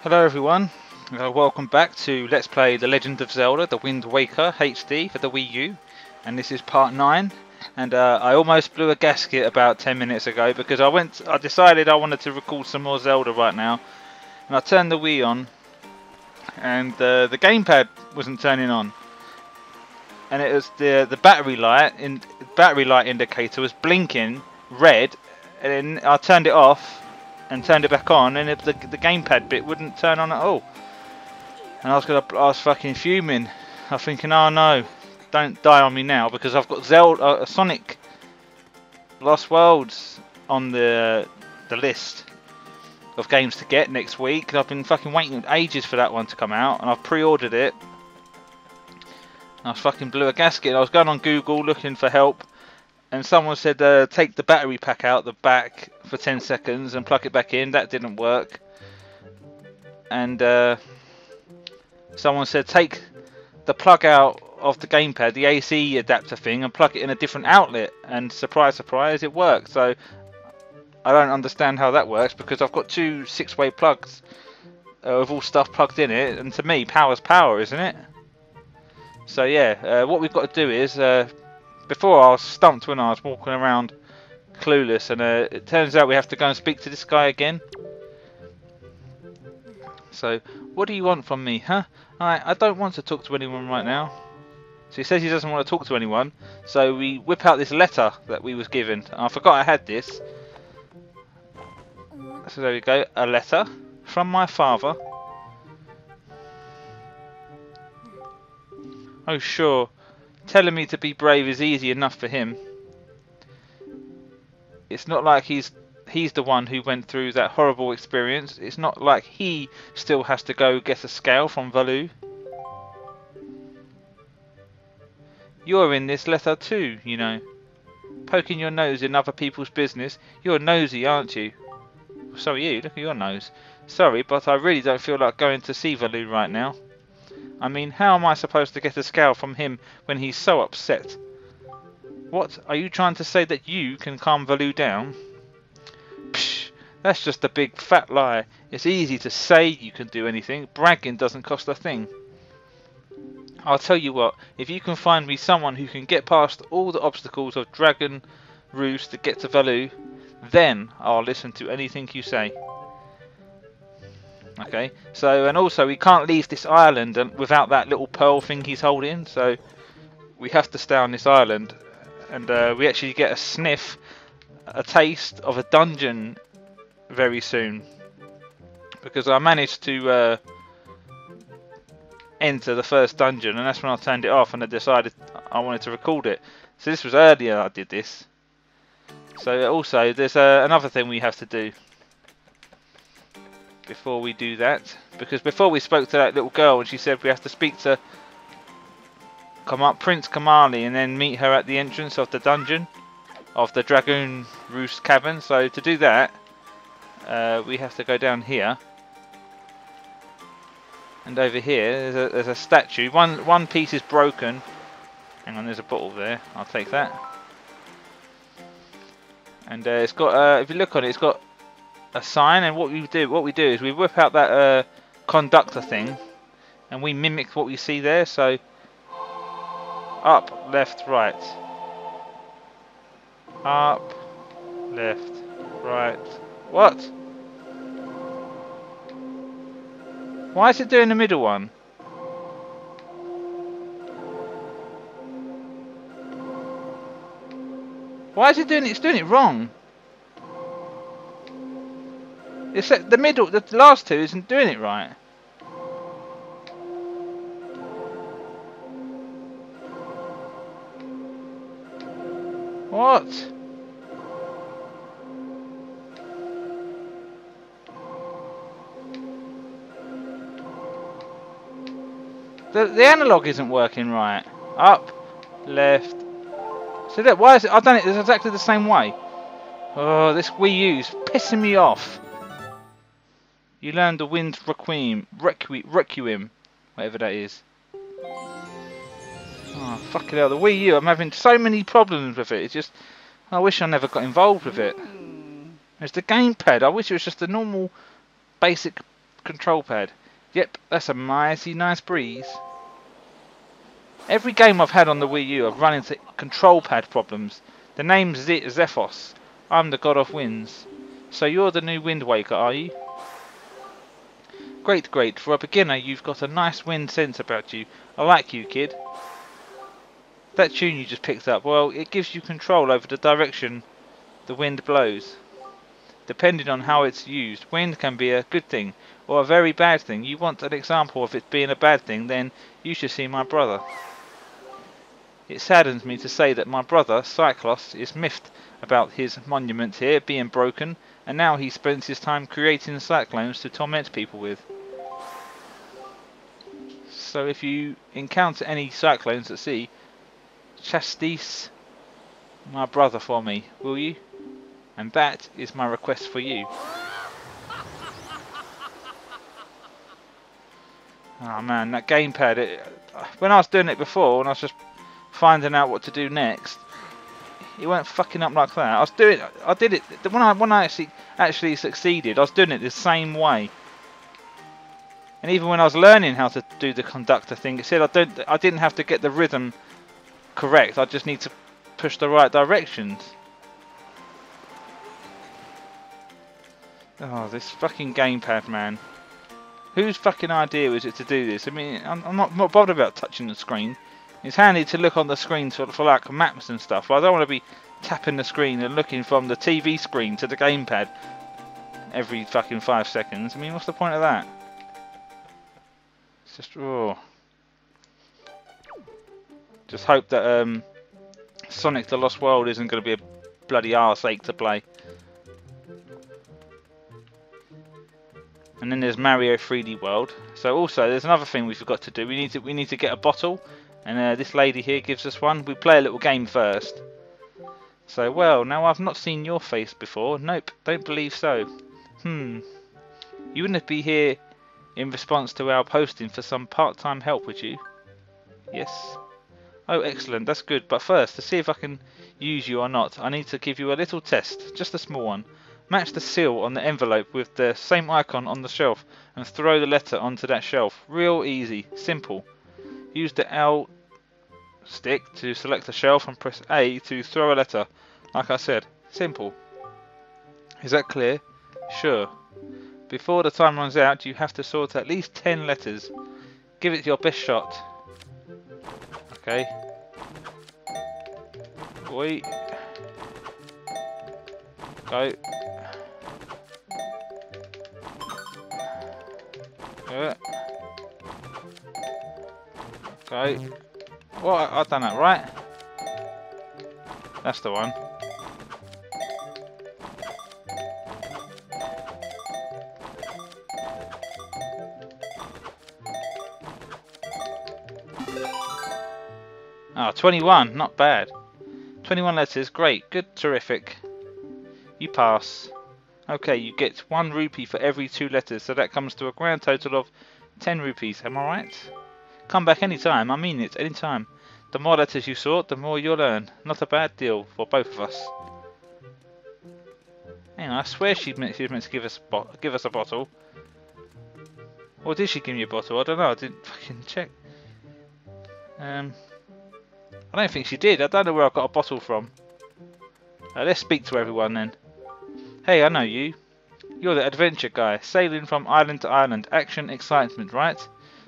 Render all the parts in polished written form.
Hello everyone, welcome back to Let's Play The Legend of Zelda, The Wind Waker HD for the Wii U, and this is part 9, and I almost blew a gasket about 10 minutes ago because I decided I wanted to record some more Zelda right now, and I turned the Wii on, and the gamepad wasn't turning on, and it was the battery light indicator was blinking red, and then I turned it off and turned it back on, and the gamepad bit wouldn't turn on at all. And I was fucking fuming. I was thinking, oh no, don't die on me now, because I've got Zelda, Sonic Lost Worlds on the list of games to get next week. And I've been fucking waiting ages for that one to come out, and I've pre-ordered it. And I fucking blew a gasket. I was going on Google looking for help, and someone said take the battery pack out the back for 10 seconds and plug it back in. That didn't work. And someone said take the plug out of the gamepad, the AC adapter thing, and plug it in a different outlet. And surprise, surprise, it worked. So I don't understand how that works, because I've got two 6-way plugs with all stuff plugged in it. And to me, power's power, isn't it? So yeah, what we've got to do is... before I was stumped when I was walking around clueless, and it turns out we have to go and speak to this guy again. So, what do you want from me, huh? I don't want to talk to anyone right now. So he says he doesn't want to talk to anyone, so we whip out this letter that we was given. I forgot I had this. So there we go, a letter from my father. Oh sure. Telling me to be brave is easy enough for him. It's not like he's the one who went through that horrible experience. It's not like he still has to go get a scale from Valoo. You're in this letter too, you know. Poking your nose in other people's business. You're nosy, aren't you? So are you. Look at your nose. Sorry, but I really don't feel like going to see Valoo right now. I mean, how am I supposed to get a scale from him when he's so upset? What? Are you trying to say that you can calm Valoo down? Psh, that's just a big fat lie. It's easy to say you can do anything. Bragging doesn't cost a thing. I'll tell you what, if you can find me someone who can get past all the obstacles of Dragon Roost to get to Valoo, then I'll listen to anything you say. Okay, so, and also we can't leave this island without that little pearl thing he's holding, so we have to stay on this island, and we actually get a taste of a dungeon very soon, because I managed to enter the first dungeon, and that's when I turned it off and I decided I wanted to record it. So this was earlier I did this. So also there's another thing we have to do before we do that, because before we spoke to that little girl and she said we have to speak to Prince Kamali and then meet her at the entrance of the dungeon of the Dragon Roost Cavern. So to do that we have to go down here, and over here there's a statue. One piece is broken. Hang on, there's a bottle there, I'll take that. And it's got if you look on it, it's got a sign, and what we do is we whip out that conductor thing and we mimic what we see there. So up, left, right, up, left, right. What? Why is it doing the middle one? Why is it doing it? It's doing it wrong. It's the middle, the last two isn't doing it right. What? The analog isn't working right. Up, left. So that, why is it? I've done it exactly the same way. Oh, this Wii U's pissing me off. You learn the Wind Requiem, whatever that is. Oh, fucking hell, the Wii U, I'm having so many problems with it. It's just, I wish I never got involved with it. There's the gamepad. I wish it was just a normal, basic control pad. Yep, that's a mighty nice breeze. Every game I've had on the Wii U, I've run into control pad problems. The name's Zephos. I'm the god of winds. So you're the new Wind Waker, are you? Great, great. For a beginner, you've got a nice wind sense about you. I like you, kid. That tune you just picked up, well, it gives you control over the direction the wind blows. Depending on how it's used, wind can be a good thing or a very bad thing. You want an example of it being a bad thing, then you should see my brother. It saddens me to say that my brother, TLOZ, is miffed about his monument here being broken, and now he spends his time creating cyclones to torment people with. So if you encounter any cyclones at sea, chastise my brother for me, will you? And that is my request for you. Oh man, that gamepad, when I was doing it before, and I was just finding out what to do next, it weren't fucking up like that. I did it when I actually succeeded. I was doing it the same way. And even when I was learning how to do the conductor thing, it said I didn't have to get the rhythm correct. I just need to push the right directions. Oh, this fucking gamepad, man. Whose fucking idea was it to do this? I mean, I'm not bothered about touching the screen. It's handy to look on the screen for like maps and stuff. But I don't want to be tapping the screen and looking from the TV screen to the gamepad every fucking 5 seconds. I mean, what's the point of that? It's just, oh. Just hope that Sonic the Lost World isn't going to be a bloody arseache to play. And then there's Mario 3D World. So also there's another thing we forgot to do. We need to get a bottle, and this lady here gives us one. We play a little game first. So, well, now I've not seen your face before. Nope, don't believe so. You wouldn't be here in response to our posting for some part-time help, would you? Yes. Oh, excellent, that's good. But first, to see if I can use you or not, I need to give you a little test, just a small one. Match the seal on the envelope with the same icon on the shelf and throw the letter onto that shelf. Real easy, simple. Use the L stick to select the shelf and press A to throw a letter. Like I said, simple. Is that clear? Sure. Before the time runs out, you have to sort at least 10 letters. Give it your best shot. Okay. Boy. Go. Okay. Well, I've done that right. That's the one. Ah, 21, not bad. 21 letters, great, good, terrific. You pass. Okay, you get 1 rupee for every 2 letters, so that comes to a grand total of 10 rupees, am I right? Come back anytime, I mean it, anytime. The more letters you sort, the more you'll earn. Not a bad deal for both of us. Hang on, I swear she was meant to give us a bottle. Or did she give me a bottle? I don't know, I didn't fucking check. I don't think she did, I don't know where I got a bottle from. Let's speak to everyone then. Hey, I know you. You're the adventure guy, sailing from island to island, action, excitement, right?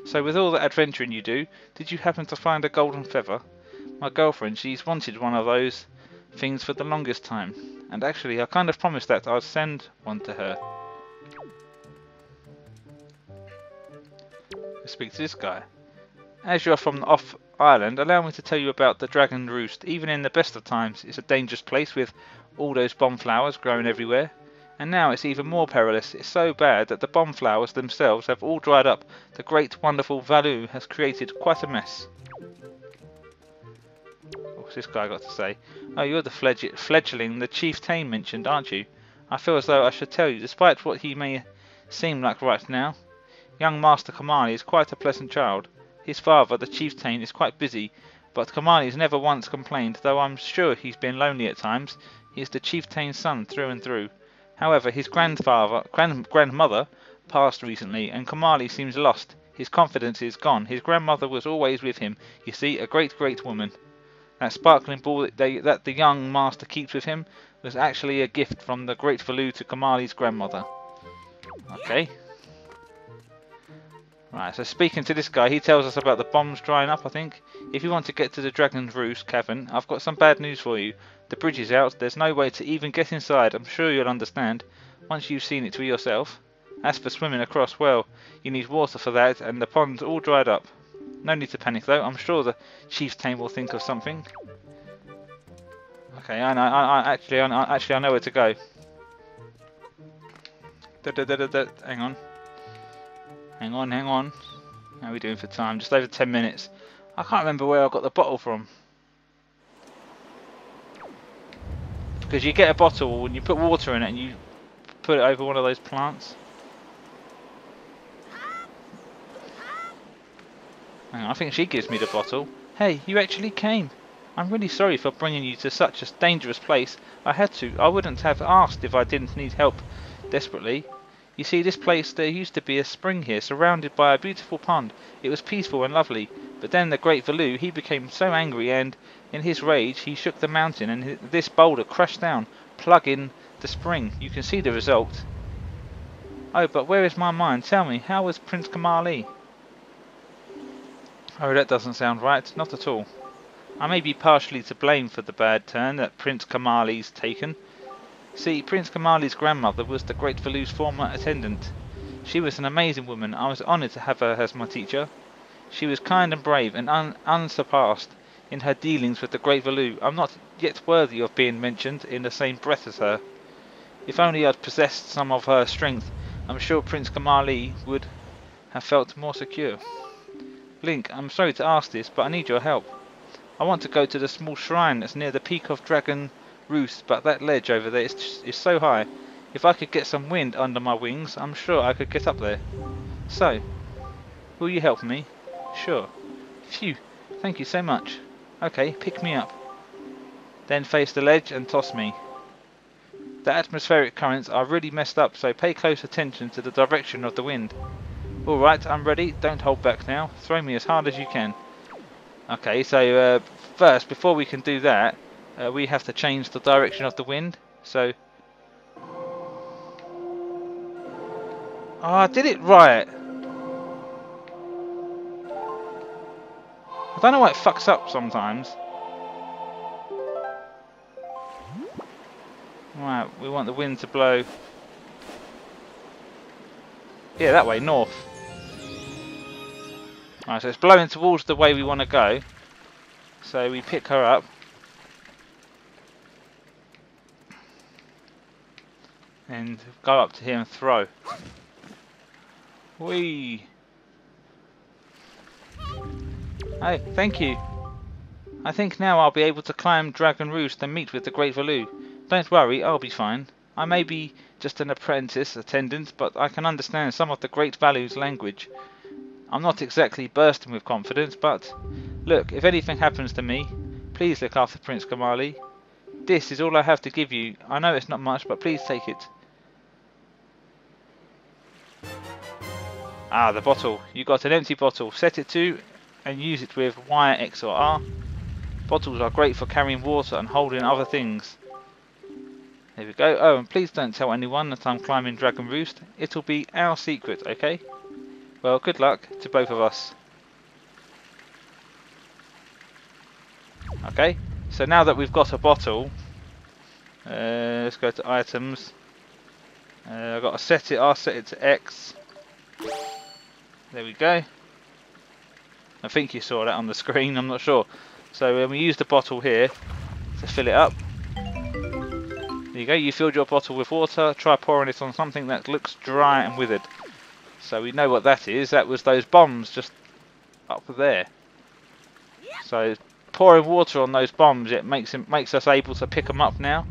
So with all the adventuring you do, did you happen to find a golden feather? My girlfriend, she's wanted one of those things for the longest time. And actually, I kind of promised that I'd send one to her. Let's speak to this guy. As you're from the off-island, allow me to tell you about the Dragon Roost. Even in the best of times, it's a dangerous place with all those bomb flowers growing everywhere. And now it's even more perilous. It's so bad that the bomb flowers themselves have all dried up. The great wonderful Valu has created quite a mess. What's this guy got to say? Oh, you're the fledgling the Chief Tame mentioned, aren't you? I feel as though I should tell you, despite what he may seem like right now. Young Master Kamali is quite a pleasant child. His father, the Chieftain, is quite busy, but Kamali's never once complained, though I'm sure he's been lonely at times. He is the Chieftain's son through and through. However, his grandmother, passed recently, and Kamali seems lost. His confidence is gone. His grandmother was always with him. You see, a great woman. That sparkling ball that the young master keeps with him was actually a gift from the great Valoo to Kamali's grandmother. Okay. Right, so speaking to this guy, he tells us about the bombs drying up, I think. If you want to get to the Dragon's Roost Cavern, I've got some bad news for you. The bridge is out, there's no way to even get inside. I'm sure you'll understand once you've seen it for yourself. As for swimming across, well, you need water for that, and the pond's all dried up. No need to panic though, I'm sure the chief's team will think of something. Okay, I know where to go. Hang on. Hang on. How are we doing for time? Just over 10 minutes. I can't remember where I got the bottle from. Because you get a bottle and you put water in it and you put it over one of those plants. Hang on, I think she gives me the bottle. Hey, you actually came. I'm really sorry for bringing you to such a dangerous place. I had to. I wouldn't have asked if I didn't need help desperately. You see, this place, there used to be a spring here, surrounded by a beautiful pond. It was peaceful and lovely. But then the great Valoo, he became so angry and, in his rage, he shook the mountain and this boulder crashed down, plugging the spring. You can see the result. Oh, but where is my mind? Tell me, how was Prince Kamali? Oh, that doesn't sound right. Not at all. I may be partially to blame for the bad turn that Prince Kamali's taken. See, Prince Kamali's grandmother was the great Valoo's former attendant. She was an amazing woman. I was honoured to have her as my teacher. She was kind and brave and unsurpassed in her dealings with the great Valoo. I'm not yet worthy of being mentioned in the same breath as her. If only I'd possessed some of her strength, I'm sure Prince Kamali would have felt more secure. Link, I'm sorry to ask this, but I need your help. I want to go to the small shrine that's near the peak of Dragon Roost, but that ledge over there is so high. If I could get some wind under my wings, I'm sure I could get up there. So, will you help me? Sure. Phew, thank you so much. Okay, pick me up. Then face the ledge and toss me. The atmospheric currents are really messed up, so pay close attention to the direction of the wind. Alright, I'm ready. Don't hold back now. Throw me as hard as you can. Okay, so first, before we can do that, we have to change the direction of the wind. So, oh, I did it right. I don't know why it fucks up sometimes. Right, we want the wind to blow. Yeah, that way, north. Right, so it's blowing towards the way we want to go. So we pick her up. And go up to here and throw. Whee! Hey, thank you. I think now I'll be able to climb Dragon Roost and meet with the Great Valoo. Don't worry, I'll be fine. I may be just an apprentice attendant, but I can understand some of the Great Valoo's language. I'm not exactly bursting with confidence, but look, if anything happens to me, please look after Prince Kamali. This is all I have to give you. I know it's not much, but please take it. Ah, the bottle. You got an empty bottle. Set it to and use it with Y, X or R. Bottles are great for carrying water and holding other things. There we go. Oh, and please don't tell anyone that I'm climbing Dragon Roost. It'll be our secret, okay? Well, good luck to both of us. Okay, so now that we've got a bottle, let's go to items. I've got to set it. I'll set it to X. There we go. I think you saw that on the screen. I'm not sure. So we use the bottle here to fill it up. There you go. You filled your bottle with water. Try pouring it on something that looks dry and withered. So we know what that is. That was those bombs just up there. So pouring water on those bombs, it makes us able to pick them up now.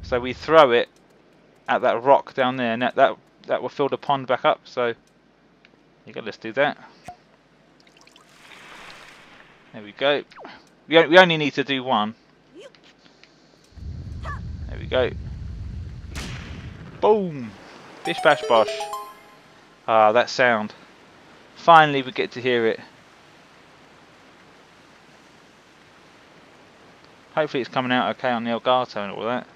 So we throw it at that rock down there, and that will fill the pond back up. So you go. Let's do that. There we go. We only need to do one. There we go. Boom! Bish bash bosh. Ah, that sound. Finally we get to hear it. Hopefully it's coming out okay on the Elgato and all that.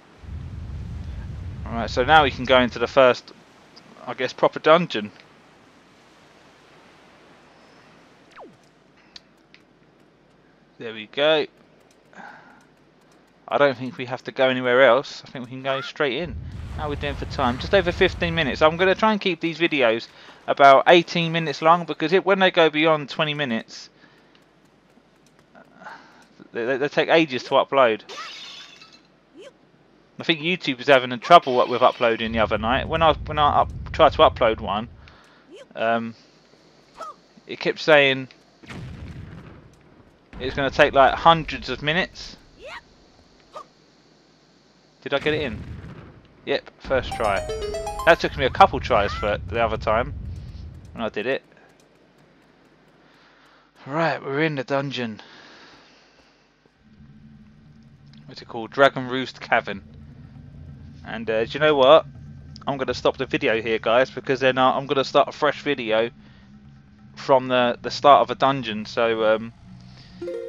Alright, so now we can go into the first, I guess, proper dungeon. There we go. I don't think we have to go anywhere else. I think we can go straight in. How are we doing for time? Just over 15 minutes. I'm going to try and keep these videos about 18 minutes long, because when they go beyond 20 minutes, they take ages to upload. I think YouTube was having trouble with uploading the other night. When I tried to upload one, it kept saying it's going to take like hundreds of minutes. Did I get it in? Yep, first try. That took me a couple tries for the other time when I did it. Right, we're in the dungeon. What's it called? Dragon Roost Cavern. And do you know what? I'm going to stop the video here, guys, because then I'm going to start a fresh video from the start of a dungeon. So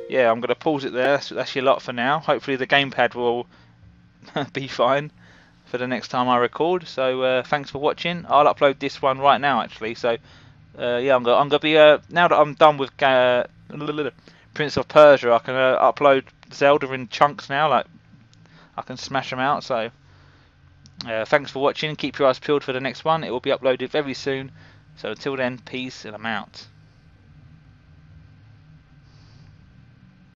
yeah, I'm going to pause it there. That's your lot for now. Hopefully the gamepad will be fine for the next time I record. So thanks for watching. I'll upload this one right now, actually. So yeah, I'm gonna be now that I'm done with Prince of Persia, I can upload Zelda in chunks now. Like, I can smash them out. So thanks for watching. Keep your eyes peeled for the next one. It will be uploaded very soon. So until then, peace, and I'm out.